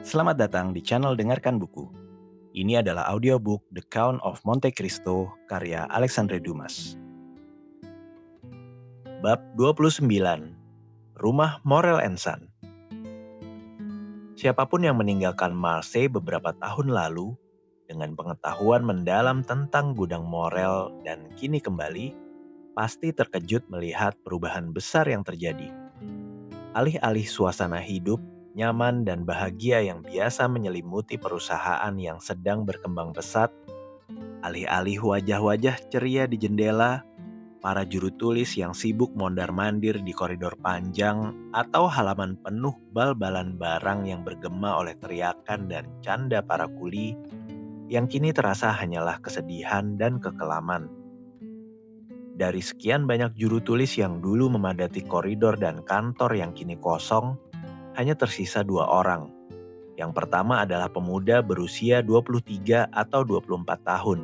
Selamat datang di channel Dengarkan Buku. Ini adalah audiobook The Count of Monte Cristo karya Alexandre Dumas. Bab 29, Rumah Morel and Son. Siapapun yang meninggalkan Marseille beberapa tahun lalu dengan pengetahuan mendalam tentang gudang Morel dan kini kembali, pasti terkejut melihat perubahan besar yang terjadi. Alih-alih suasana hidup, nyaman dan bahagia yang biasa menyelimuti perusahaan yang sedang berkembang pesat, alih-alih wajah-wajah ceria di jendela, para juru tulis yang sibuk mondar-mandir di koridor panjang, atau halaman penuh bal-balan barang yang bergema oleh teriakan dan canda para kuli, yang kini terasa hanyalah kesedihan dan kekelaman. Dari sekian banyak juru tulis yang dulu memadati koridor dan kantor yang kini kosong, hanya tersisa 2 orang. Yang pertama adalah pemuda berusia 23 atau 24 tahun.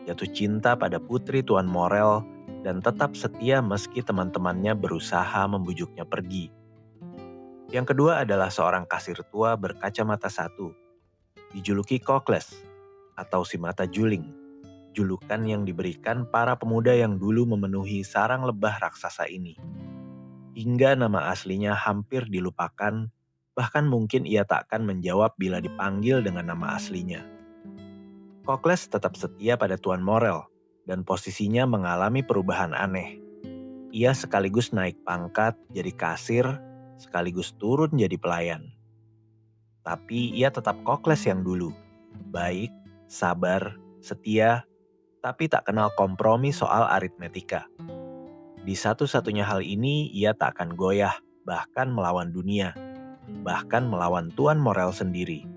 Jatuh cinta pada putri Tuan Morel dan tetap setia meski teman-temannya berusaha membujuknya pergi. Yang kedua adalah seorang kasir tua berkacamata satu, dijuluki Cocles atau si mata juling, julukan yang diberikan para pemuda yang dulu memenuhi sarang lebah raksasa ini. Hingga nama aslinya hampir dilupakan, bahkan mungkin ia tak akan menjawab bila dipanggil dengan nama aslinya. Cocles tetap setia pada Tuan Morel, dan posisinya mengalami perubahan aneh. Ia sekaligus naik pangkat jadi kasir, sekaligus turun jadi pelayan. Tapi ia tetap Cocles yang dulu, baik, sabar, setia, tapi tak kenal kompromi soal aritmetika. Di satu-satunya hal ini ia tak akan goyah, bahkan melawan dunia, bahkan melawan Tuan Morel sendiri.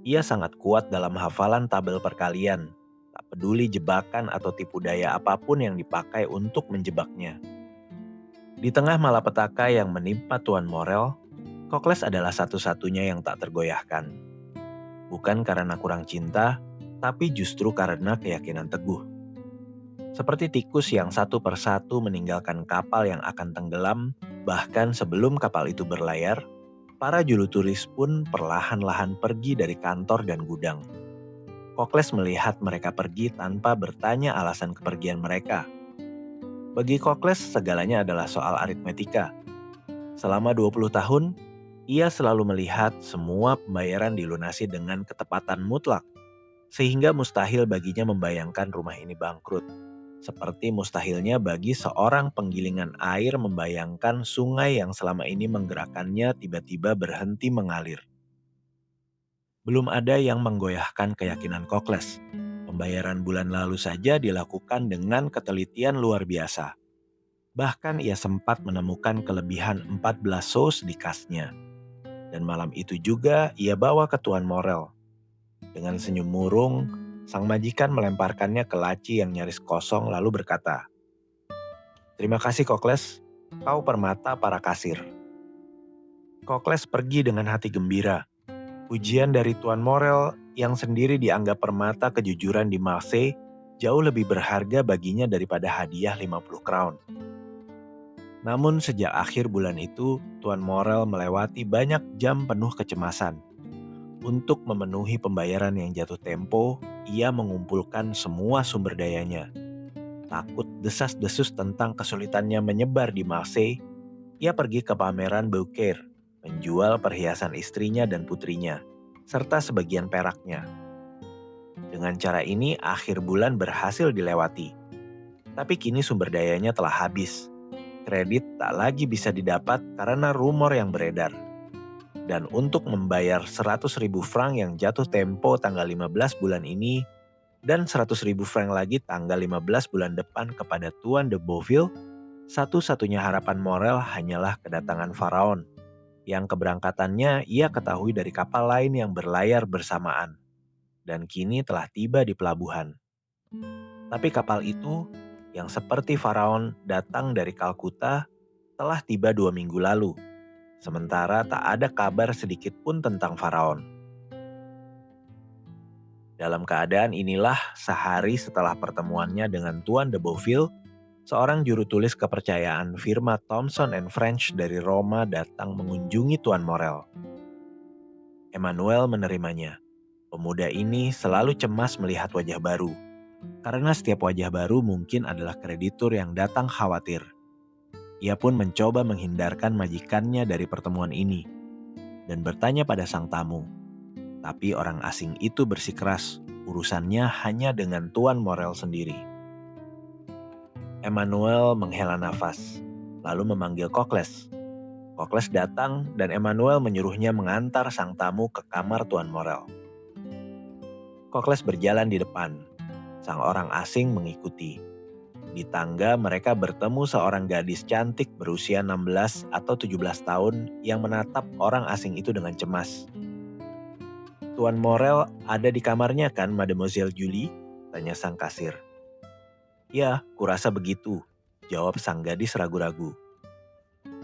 Ia sangat kuat dalam hafalan tabel perkalian, tak peduli jebakan atau tipu daya apapun yang dipakai untuk menjebaknya. Di tengah malapetaka yang menimpa Tuan Morel, Cocles adalah satu-satunya yang tak tergoyahkan. Bukan karena kurang cinta, tapi justru karena keyakinan teguh. Seperti tikus yang satu persatu meninggalkan kapal yang akan tenggelam, bahkan sebelum kapal itu berlayar, para juru tulis pun perlahan-lahan pergi dari kantor dan gudang. Cocles melihat mereka pergi tanpa bertanya alasan kepergian mereka. Bagi Cocles, segalanya adalah soal aritmetika. Selama 20 tahun, ia selalu melihat semua pembayaran dilunasi dengan ketepatan mutlak, sehingga mustahil baginya membayangkan rumah ini bangkrut. Seperti mustahilnya bagi seorang penggilingan air membayangkan sungai yang selama ini menggerakkannya tiba-tiba berhenti mengalir. Belum ada yang menggoyahkan keyakinan Cocles. Pembayaran bulan lalu saja dilakukan dengan ketelitian luar biasa. Bahkan ia sempat menemukan kelebihan 14 sous di kasnya. Dan malam itu juga ia bawa ke Tuan Morel. Dengan senyum murung, sang majikan melemparkannya ke laci yang nyaris kosong lalu berkata, "Terima kasih Cocles, kau permata para kasir." Cocles pergi dengan hati gembira. Pujian dari Tuan Morel yang sendiri dianggap permata kejujuran di Marseille jauh lebih berharga baginya daripada hadiah 50 crown. Namun sejak akhir bulan itu, Tuan Morel melewati banyak jam penuh kecemasan. Untuk memenuhi pembayaran yang jatuh tempo, ia mengumpulkan semua sumber dayanya. Takut desas-desus tentang kesulitannya menyebar di Marseille, ia pergi ke pameran Beaucaire, menjual perhiasan istrinya dan putrinya, serta sebagian peraknya. Dengan cara ini, akhir bulan berhasil dilewati. Tapi kini sumber dayanya telah habis. Kredit tak lagi bisa didapat karena rumor yang beredar. Dan untuk membayar 100.000 franc yang jatuh tempo tanggal 15 bulan ini, dan 100.000 franc lagi tanggal 15 bulan depan kepada Tuan de Beauville, satu-satunya harapan Morel hanyalah kedatangan Faraon, yang keberangkatannya ia ketahui dari kapal lain yang berlayar bersamaan, dan kini telah tiba di pelabuhan. Tapi kapal itu, yang seperti Faraon datang dari Kalkuta, telah tiba 2 minggu lalu, sementara tak ada kabar sedikit pun tentang Faraon. Dalam keadaan inilah, sehari setelah pertemuannya dengan Tuan de Beauville, Seorang juru tulis kepercayaan firma Thomson and French dari Roma datang mengunjungi Tuan Morel. Emmanuel menerimanya. Pemuda ini selalu cemas melihat wajah baru, karena setiap wajah baru mungkin adalah kreditur yang datang khawatir. Ia pun mencoba menghindarkan majikannya dari pertemuan ini, dan bertanya pada sang tamu. Tapi orang asing itu bersikeras, urusannya hanya dengan Tuan Morel sendiri. Emmanuel menghela nafas, lalu memanggil Kokles. Kokles datang dan Emmanuel menyuruhnya mengantar sang tamu ke kamar Tuan Morel. Kokles berjalan di depan, sang orang asing mengikuti. Di tangga mereka bertemu seorang gadis cantik berusia 16 atau 17 tahun yang menatap orang asing itu dengan cemas. "Tuan Morel ada di kamarnya kan, Mademoiselle Julie?" tanya sang kasir. "Ya, kurasa begitu," jawab sang gadis ragu-ragu.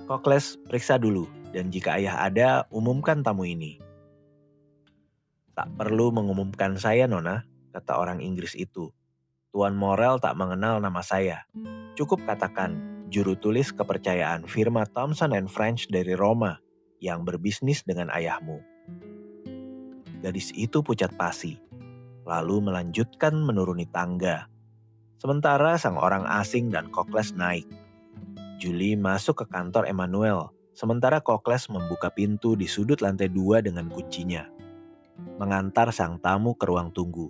"Kokles, periksa dulu, dan jika ayah ada, umumkan tamu ini." "Tak perlu mengumumkan saya, Nona," kata orang Inggris itu. "Tuan Morel tak mengenal nama saya. Cukup katakan, juru tulis kepercayaan firma Thomson and French dari Roma yang berbisnis dengan ayahmu." Gadis itu pucat pasi, lalu melanjutkan menuruni tangga. Sementara sang orang asing dan Kokles naik. Julie masuk ke kantor Emmanuel, sementara Kokles membuka pintu di sudut lantai 2 dengan kuncinya. Mengantar sang tamu ke ruang tunggu,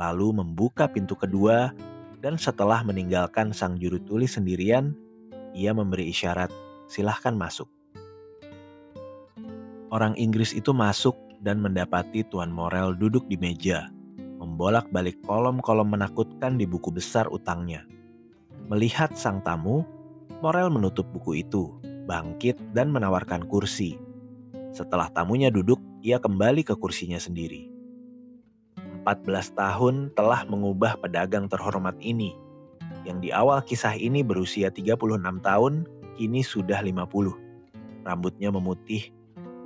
lalu membuka pintu kedua, dan setelah meninggalkan sang juru tulis sendirian, ia memberi isyarat, "Silahkan masuk." Orang Inggris itu masuk dan mendapati Tuan Morel duduk di meja, membolak-balik kolom-kolom menakutkan di buku besar utangnya. Melihat sang tamu, Morel menutup buku itu, bangkit dan menawarkan kursi. Setelah tamunya duduk, ia kembali ke kursinya sendiri. 14 tahun telah mengubah pedagang terhormat ini, yang di awal kisah ini berusia 36 tahun, kini sudah 50. Rambutnya memutih,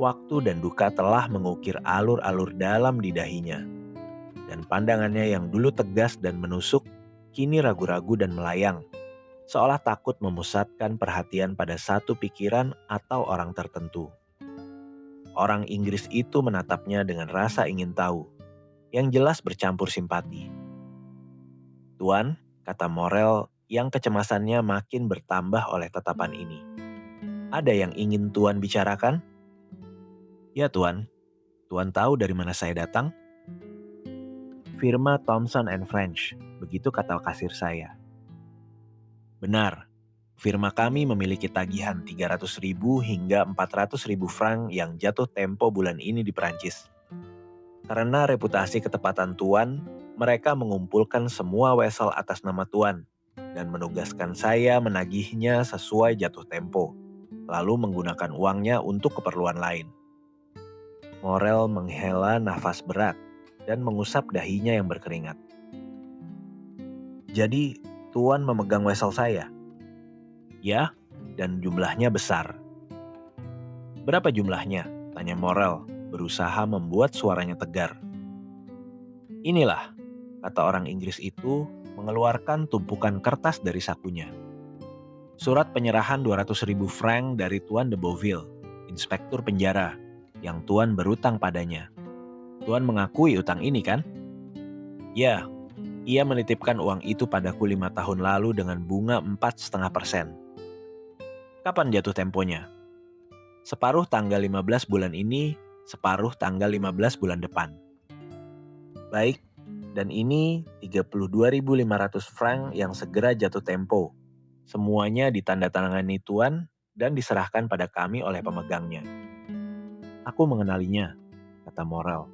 waktu dan duka telah mengukir alur-alur dalam di dahinya. Dan pandangannya yang dulu tegas dan menusuk, kini ragu-ragu dan melayang, seolah takut memusatkan perhatian pada satu pikiran atau orang tertentu. Orang Inggris itu menatapnya dengan rasa ingin tahu, yang jelas bercampur simpati. "Tuan," kata Morel yang kecemasannya makin bertambah oleh tatapan ini. "Ada yang ingin Tuan bicarakan?" "Ya Tuan, Tuan tahu dari mana saya datang?" "Firma Thomson and French," begitu kata kasir saya. "Benar, firma kami memiliki tagihan 300.000 hingga 400.000 frank yang jatuh tempo bulan ini di Perancis. Karena reputasi ketepatan Tuan, mereka mengumpulkan semua wesel atas nama Tuan dan menugaskan saya menagihnya sesuai jatuh tempo, lalu menggunakan uangnya untuk keperluan lain." Morel menghela nafas berat dan mengusap dahinya yang berkeringat. "Jadi, Tuan memegang wesel saya?" "Ya, dan jumlahnya besar." "Berapa jumlahnya?" tanya Morel, berusaha membuat suaranya tegar. "Inilah," kata orang Inggris itu, mengeluarkan tumpukan kertas dari sakunya. "Surat penyerahan 200.000 frank dari Tuan de Beauville, inspektur penjara, yang Tuan berutang padanya. Tuan mengakui utang ini kan?" "Ya, ia menitipkan uang itu padaku 5 tahun lalu dengan bunga 4,5%. "Kapan jatuh temponya?" "Separuh tanggal 15 bulan ini, separuh tanggal 15 bulan depan." "Baik, dan ini 32.500 frank yang segera jatuh tempo. Semuanya ditandatangani Tuan dan diserahkan pada kami oleh pemegangnya." "Aku mengenalinya," kata Morel.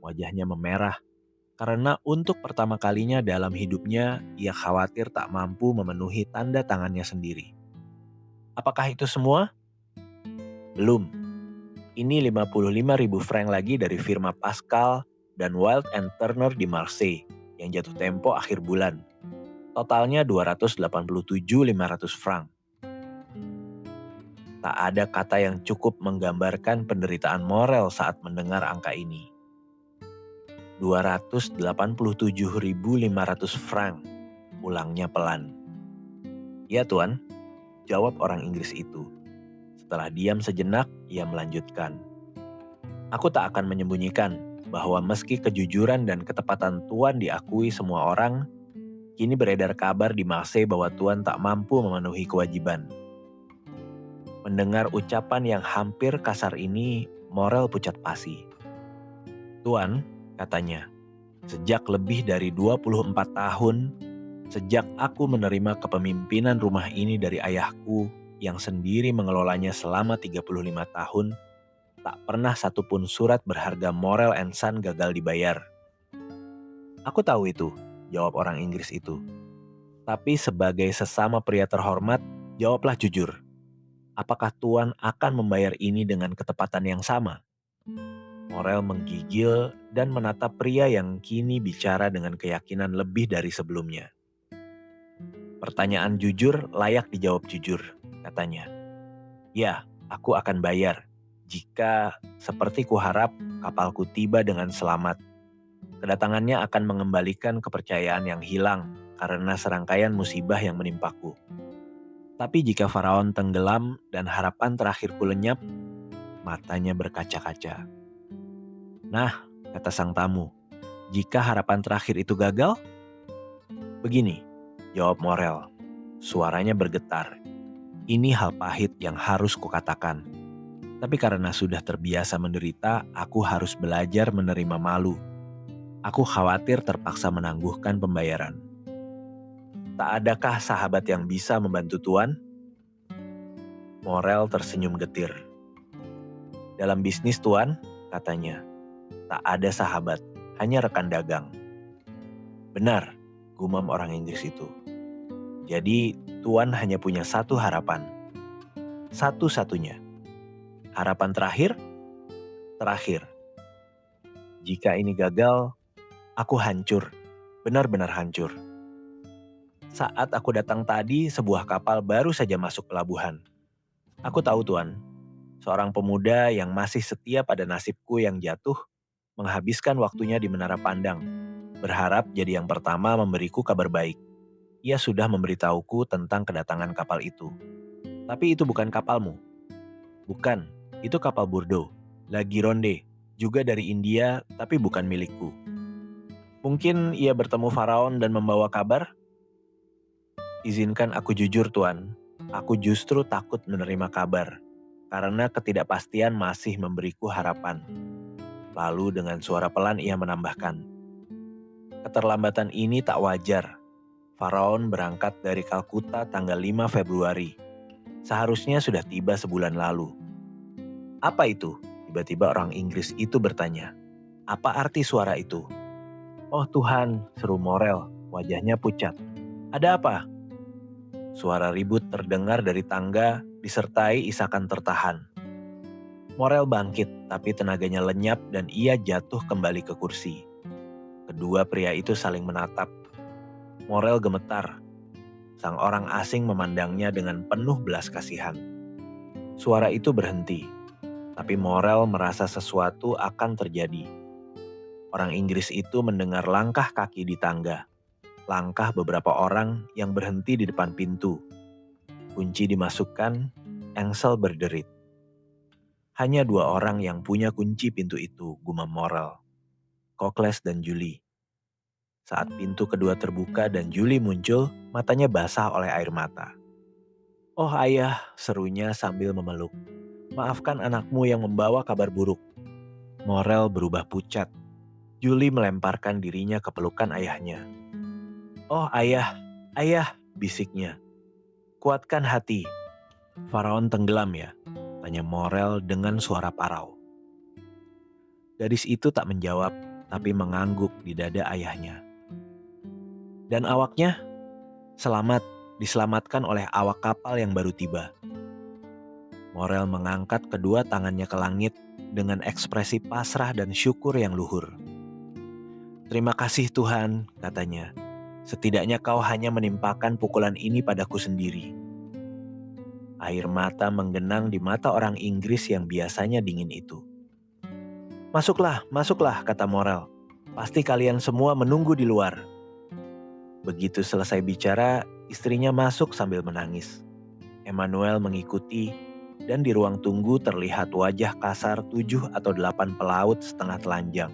Wajahnya memerah, karena untuk pertama kalinya dalam hidupnya, ia khawatir tak mampu memenuhi tanda tangannya sendiri. "Apakah itu semua?" "Belum. Ini 55.000 frank lagi dari firma Pascal dan Wild and Turner di Marseille yang jatuh tempo akhir bulan. Totalnya 287.500 frank." Tak ada kata yang cukup menggambarkan penderitaan Morel saat mendengar angka ini. 287.500 frank, ulangnya pelan. "Ya Tuan," jawab orang Inggris itu. Setelah diam sejenak, ia melanjutkan, "Aku tak akan menyembunyikan bahwa meski kejujuran dan ketepatan Tuan diakui semua orang, kini beredar kabar di Marseille bahwa Tuan tak mampu memenuhi kewajiban." Mendengar ucapan yang hampir kasar ini, Morel pucat pasi. "Tuan," katanya, "sejak lebih dari 24 tahun, sejak aku menerima kepemimpinan rumah ini dari ayahku yang sendiri mengelolanya selama 35 tahun, tak pernah satupun surat berharga Morel and Son gagal dibayar." "Aku tahu itu," jawab orang Inggris itu. "Tapi sebagai sesama pria terhormat, jawablah jujur. Apakah Tuan akan membayar ini dengan ketepatan yang sama?" Morel menggigil dan menatap pria yang kini bicara dengan keyakinan lebih dari sebelumnya. "Pertanyaan jujur layak dijawab jujur," katanya. "Ya, aku akan bayar. Jika, seperti kuharap, kapalku tiba dengan selamat. Kedatangannya akan mengembalikan kepercayaan yang hilang karena serangkaian musibah yang menimpaku. Tapi jika Faraon tenggelam dan harapan terakhirku lenyap," matanya berkaca-kaca. "Nah," kata sang tamu, "jika harapan terakhir itu gagal?" "Begini," jawab Morel. Suaranya bergetar. "Ini hal pahit yang harus kukatakan. Tapi karena sudah terbiasa menderita, aku harus belajar menerima malu. Aku khawatir terpaksa menangguhkan pembayaran. Tak adakah sahabat yang bisa membantu Tuan?" Morel tersenyum getir. "Dalam bisnis Tuan," katanya, "tak ada sahabat, hanya rekan dagang." "Benar," gumam orang Inggris itu. "Jadi Tuan hanya punya satu harapan. Satu-satunya. Harapan terakhir? Terakhir. Jika ini gagal, aku hancur. Benar-benar hancur. Saat aku datang tadi, sebuah kapal baru saja masuk pelabuhan. Aku tahu Tuan, seorang pemuda yang masih setia pada nasibku yang jatuh, menghabiskan waktunya di Menara Pandang, berharap jadi yang pertama memberiku kabar baik. Ia sudah memberitahuku tentang kedatangan kapal itu. Tapi itu bukan kapalmu." "Bukan, itu kapal Bordeaux, La Gironde, juga dari India tapi bukan milikku." "Mungkin ia bertemu Faraon dan membawa kabar?" "Izinkan aku jujur Tuan, aku justru takut menerima kabar, karena ketidakpastian masih memberiku harapan." Lalu dengan suara pelan ia menambahkan, "Keterlambatan ini tak wajar. Faraon berangkat dari Kalkuta tanggal 5 Februari. Seharusnya sudah tiba sebulan lalu." "Apa itu?" tiba-tiba orang Inggris itu bertanya. "Apa arti suara itu?" "Oh Tuhan," seru Morel, wajahnya pucat. "Ada apa?" Suara ribut terdengar dari tangga disertai isakan tertahan. Morel bangkit, tapi tenaganya lenyap dan ia jatuh kembali ke kursi. Kedua pria itu saling menatap. Morel gemetar. Sang orang asing memandangnya dengan penuh belas kasihan. Suara itu berhenti, tapi Morel merasa sesuatu akan terjadi. Orang Inggris itu mendengar langkah kaki di tangga. Langkah beberapa orang yang berhenti di depan pintu. Kunci dimasukkan, engsel berderit. "Hanya dua orang yang punya kunci pintu itu," gumam Morel. "Kokles dan Julie." Saat pintu kedua terbuka dan Julie muncul, matanya basah oleh air mata. "Oh ayah," serunya sambil memeluk. "Maafkan anakmu yang membawa kabar buruk." Morel berubah pucat. Julie melemparkan dirinya ke pelukan ayahnya. "Oh ayah, ayah," bisiknya. "Kuatkan hati. Faraon tenggelam ya?" tanya Morel dengan suara parau. Gadis itu tak menjawab, tapi mengangguk di dada ayahnya. "Dan awaknya?" "Selamat, diselamatkan oleh awak kapal yang baru tiba." Morel mengangkat kedua tangannya ke langit dengan ekspresi pasrah dan syukur yang luhur. "Terima kasih Tuhan," katanya. "Setidaknya kau hanya menimpakan pukulan ini padaku sendiri." Air mata menggenang di mata orang Inggris yang biasanya dingin itu. "Masuklah, masuklah," kata Morel. "Pasti kalian semua menunggu di luar." Begitu selesai bicara, Istrinya masuk sambil menangis. Emmanuel mengikuti, dan di ruang tunggu terlihat wajah kasar 7 atau 8 pelaut setengah telanjang.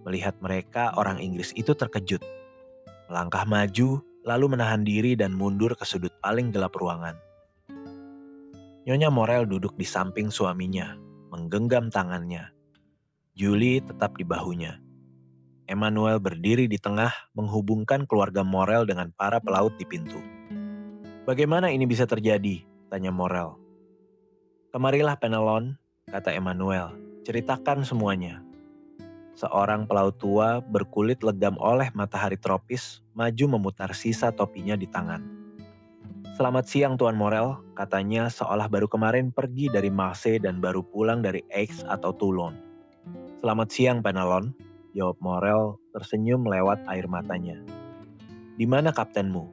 Melihat mereka, orang Inggris itu terkejut. Melangkah maju, lalu menahan diri dan mundur ke sudut paling gelap ruangan. Nyonya Morel duduk di samping suaminya, menggenggam tangannya. Julie tetap di bahunya. Emmanuel berdiri di tengah, menghubungkan keluarga Morel dengan para pelaut di pintu. "Bagaimana ini bisa terjadi?" tanya Morel. "Kemarilah Penelon," kata Emmanuel. "Ceritakan semuanya." Seorang pelaut tua berkulit legam oleh matahari tropis maju memutar sisa topinya di tangan. "Selamat siang Tuan Morel," katanya seolah baru kemarin pergi dari Marseille dan baru pulang dari Aix atau Toulon. "Selamat siang Penelon," jawab Morel tersenyum lewat air matanya. "Di mana kaptenmu?"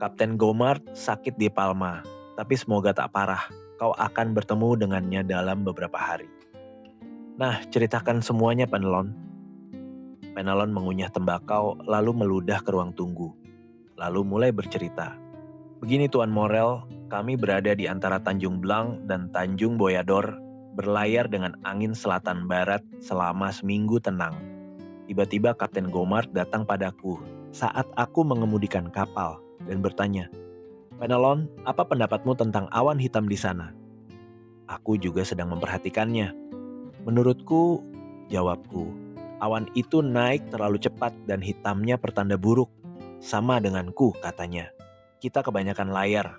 "Kapten Gomard sakit di Palma, tapi semoga tak parah. Kau akan bertemu dengannya dalam beberapa hari." "Nah, ceritakan semuanya Penelon." Penelon mengunyah tembakau lalu meludah ke ruang tunggu. Lalu mulai bercerita. "Begini Tuan Morel, kami berada di antara Tanjung Blanc dan Tanjung Boyador, berlayar dengan angin selatan barat selama seminggu tenang. Tiba-tiba Kapten Gomard datang padaku saat aku mengemudikan kapal dan bertanya, 'Penelon, apa pendapatmu tentang awan hitam di sana?' Aku juga sedang memperhatikannya. 'Menurutku,' jawabku, 'awan itu naik terlalu cepat dan hitamnya pertanda buruk. Sama denganku,' katanya. 'Kita kebanyakan layar.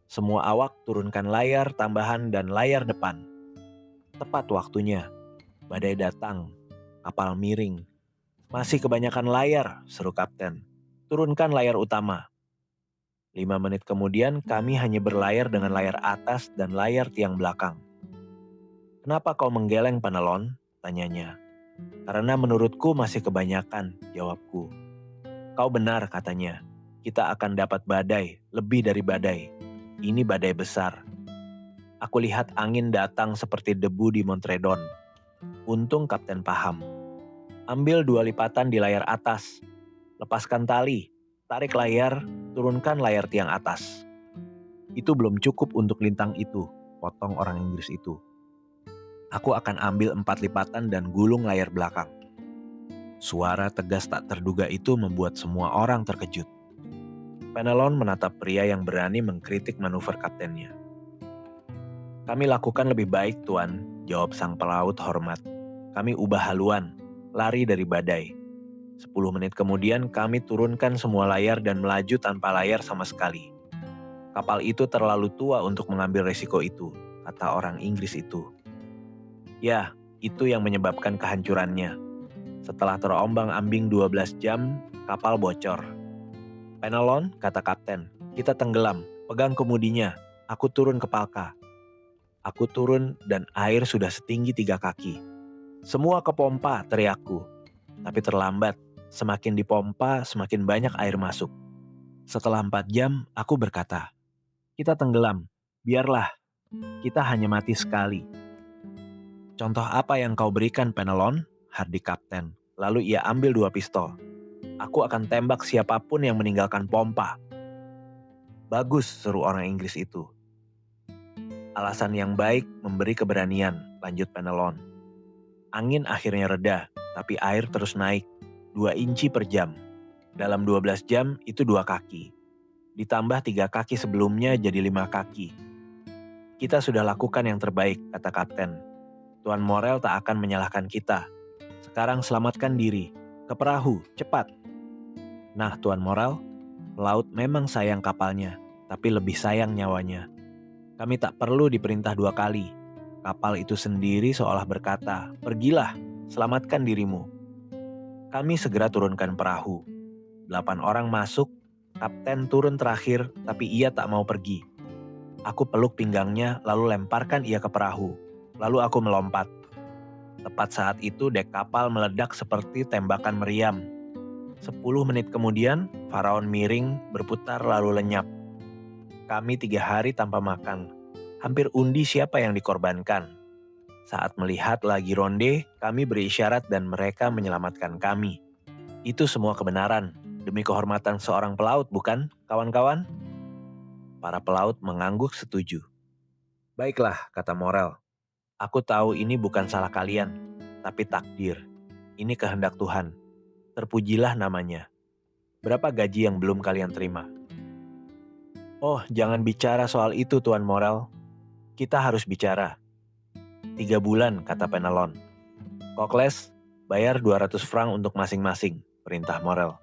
Semua awak turunkan layar tambahan dan layar depan.' Tepat waktunya. Badai datang. Kapal miring. 'Masih kebanyakan layar,' seru kapten. 'Turunkan layar utama.' 5 menit kemudian kami hanya berlayar dengan layar atas dan layar tiang belakang. 'Kenapa kau menggeleng Penelon?' tanyanya. 'Karena menurutku masih kebanyakan,' jawabku. 'Kau benar,' katanya. 'Kita akan dapat badai, lebih dari badai. Ini badai besar.' Aku lihat angin datang seperti debu di Montredon. Untung kapten paham. 'Ambil 2 lipatan di layar atas. Lepaskan tali. Tarik layar, turunkan layar tiang atas.' 'Itu belum cukup untuk lintang itu,' potong orang Inggris itu. 'Aku akan ambil 4 lipatan dan gulung layar belakang.' Suara tegas tak terduga itu membuat semua orang terkejut. Penelon menatap pria yang berani mengkritik manuver kaptennya. 'Kami lakukan lebih baik, Tuan,' jawab sang pelaut hormat. 'Kami ubah haluan, lari dari badai. 10 menit kemudian kami turunkan semua layar dan melaju tanpa layar sama sekali. Kapal itu terlalu tua untuk mengambil resiko itu,' kata orang Inggris itu. 'Ya, itu yang menyebabkan kehancurannya. Setelah terombang-ambing 12 jam, kapal bocor.' 'Penelon,' kata kapten, 'kita tenggelam. Pegang kemudinya. Aku turun ke Palka.' Aku turun dan air sudah setinggi 3 kaki. 'Semua ke pompa,' teriakku. Tapi terlambat. Semakin dipompa, semakin banyak air masuk. Setelah 4 jam, aku berkata, 'Kita tenggelam. Biarlah. Kita hanya mati sekali.' 'Contoh apa yang kau berikan, Penelon?' hardik kapten. Lalu ia ambil 2 pistol. 'Aku akan tembak siapapun yang meninggalkan pompa.' 'Bagus,' seru orang Inggris itu. 'Alasan yang baik memberi keberanian,' lanjut Penelon. Angin akhirnya reda, tapi air terus naik, 2 inci per jam. Dalam 12 jam itu 2 kaki. Ditambah 3 kaki sebelumnya jadi 5 kaki. 'Kita sudah lakukan yang terbaik,' kata kapten. 'Tuan Morel tak akan menyalahkan kita. Sekarang selamatkan diri. Ke perahu, cepat.' Nah, Tuan Morel, pelaut memang sayang kapalnya, tapi lebih sayang nyawanya. Kami tak perlu diperintah 2 kali. Kapal itu sendiri seolah berkata, 'Pergilah, selamatkan dirimu.' Kami segera turunkan perahu. 8 orang masuk, kapten turun terakhir, tapi ia tak mau pergi. Aku peluk pinggangnya lalu lemparkan ia ke perahu. Lalu aku melompat. Tepat saat itu dek kapal meledak seperti tembakan meriam. 10 menit kemudian, Faraon miring, berputar lalu lenyap. Kami 3 hari tanpa makan. Hampir undi siapa yang dikorbankan. Saat melihat lagi ronde, kami beri isyarat dan mereka menyelamatkan kami. Itu semua kebenaran. Demi kehormatan seorang pelaut, bukan, kawan-kawan? Para pelaut mengangguk setuju. Baiklah, kata Morel. Aku tahu ini bukan salah kalian, tapi takdir. Ini kehendak Tuhan. Terpujilah namanya. Berapa gaji yang belum kalian terima? Oh, jangan bicara soal itu, Tuan Morel. Kita harus bicara. 3 bulan, kata Penelon. Kokles, bayar 200 franc untuk masing-masing, perintah Morel.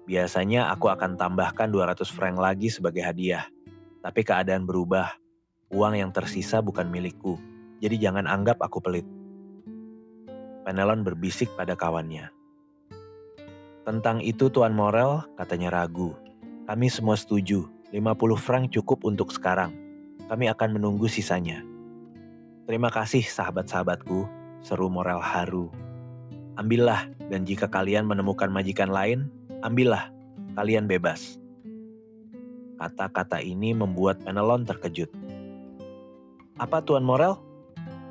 Biasanya aku akan tambahkan 200 franc lagi sebagai hadiah. Tapi keadaan berubah. Uang yang tersisa bukan milikku. Jadi jangan anggap aku pelit. Penelon berbisik pada kawannya. Tentang itu Tuan Morel, katanya ragu. Kami semua setuju, 50 franc cukup untuk sekarang. Kami akan menunggu sisanya. Terima kasih sahabat-sahabatku, seru Morel haru. Ambillah, dan jika kalian menemukan majikan lain, ambillah, kalian bebas. Kata-kata ini membuat Penelon terkejut. Apa Tuan Morel?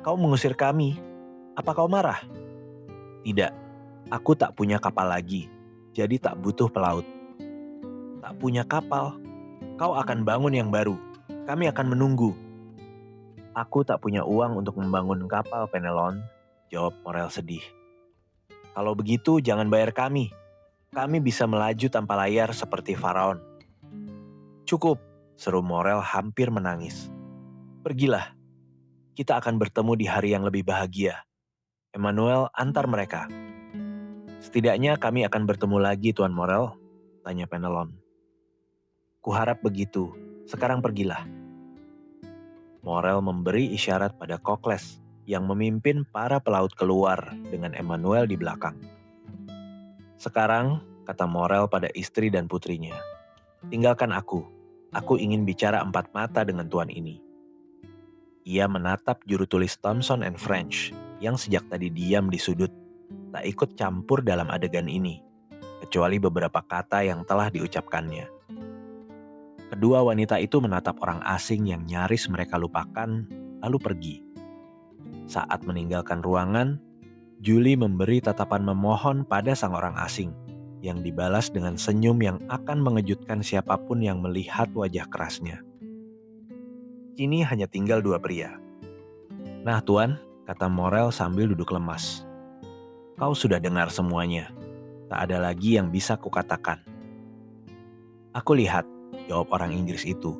Kau mengusir kami. Apa kau marah? Tidak, aku tak punya kapal lagi, jadi tak butuh pelaut. Tak punya kapal? Kau akan bangun yang baru. Kami akan menunggu. Aku tak punya uang untuk membangun kapal, Penelon, jawab Morel sedih. Kalau begitu jangan bayar kami. Kami bisa melaju tanpa layar seperti Faraon. Cukup, seru Morel hampir menangis. Pergilah. Kita akan bertemu di hari yang lebih bahagia. Emmanuel antar mereka. Setidaknya kami akan bertemu lagi, Tuan Morel, tanya Penelon. Kuharap begitu. Sekarang pergilah. Morel memberi isyarat pada Kokles yang memimpin para pelaut keluar dengan Emmanuel di belakang. Sekarang, kata Morel pada istri dan putrinya, tinggalkan aku. Aku ingin bicara 4 mata dengan tuan ini. Ia menatap juru tulis Thomson and French yang sejak tadi diam di sudut, tak ikut campur dalam adegan ini, kecuali beberapa kata yang telah diucapkannya. Kedua wanita itu menatap orang asing yang nyaris mereka lupakan, lalu pergi. Saat meninggalkan ruangan, Julie memberi tatapan memohon pada sang orang asing, yang dibalas dengan senyum yang akan mengejutkan siapapun yang melihat wajah kerasnya. Kini hanya tinggal 2 pria. Nah Tuan, kata Morel sambil duduk lemas. Kau sudah dengar semuanya. Tak ada lagi yang bisa kukatakan. Aku lihat, jawab orang Inggris itu.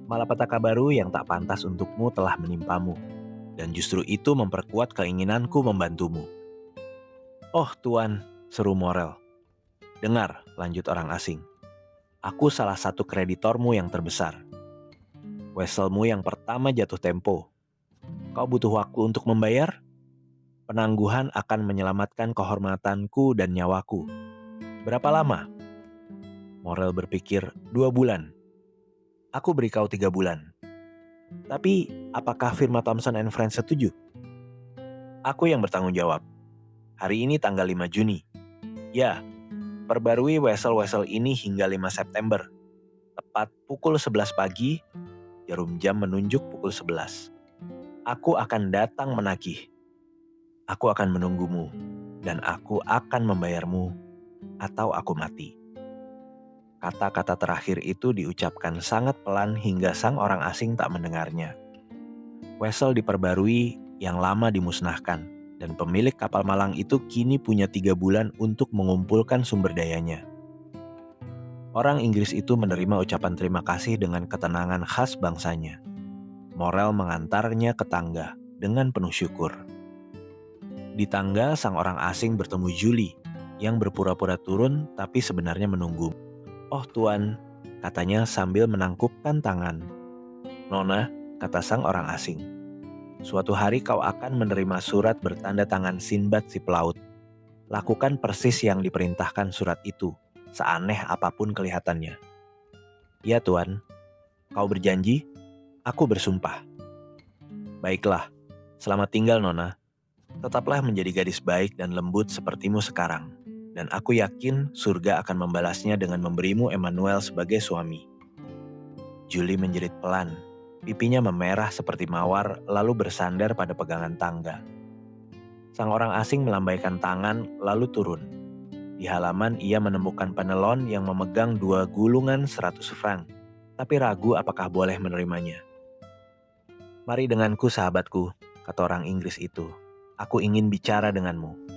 Malapetaka baru yang tak pantas untukmu telah menimpamu. Dan justru itu memperkuat keinginanku membantumu. Oh Tuan, seru Morel. Dengar, lanjut orang asing. Aku salah satu kreditormu yang terbesar. Weselmu yang pertama jatuh tempo. Kau butuh waktu untuk membayar? Penangguhan akan menyelamatkan kehormatanku dan nyawaku. Berapa lama? Morel berpikir 2 bulan. Aku beri kau 3 bulan. Tapi apakah firma Thomson and Friends setuju? Aku yang bertanggung jawab. Hari ini tanggal 5 Juni. Ya, perbarui wesel-wesel ini hingga 5 September. Tepat pukul 11 pagi, jarum jam menunjuk pukul 11. Aku akan datang menagih. Aku akan menunggumu, dan aku akan membayarmu, atau aku mati. Kata-kata terakhir itu diucapkan sangat pelan hingga sang orang asing tak mendengarnya. Wesel diperbarui, yang lama dimusnahkan, dan pemilik kapal malang itu kini punya 3 bulan untuk mengumpulkan sumber dayanya. Orang Inggris itu menerima ucapan terima kasih dengan ketenangan khas bangsanya. Morel mengantarnya ke tangga dengan penuh syukur. Di tangga, sang orang asing bertemu Julie, yang berpura-pura turun tapi sebenarnya menunggu. Oh Tuan, katanya sambil menangkupkan tangan. Nona, kata sang orang asing. Suatu hari kau akan menerima surat bertanda tangan Sinbad si pelaut. Lakukan persis yang diperintahkan surat itu, seaneh apapun kelihatannya. Ya Tuan, kau berjanji? Aku bersumpah. Baiklah, selamat tinggal Nona. Tetaplah menjadi gadis baik dan lembut sepertimu sekarang. Dan aku yakin surga akan membalasnya dengan memberimu Emmanuel sebagai suami. Julie menjerit pelan. Pipinya memerah seperti mawar lalu bersandar pada pegangan tangga. Sang orang asing melambaikan tangan lalu turun. Di halaman ia menemukan penelon yang memegang 2 gulungan 100 franc, tapi ragu apakah boleh menerimanya. "Mari denganku sahabatku," kata orang Inggris itu. "Aku ingin bicara denganmu."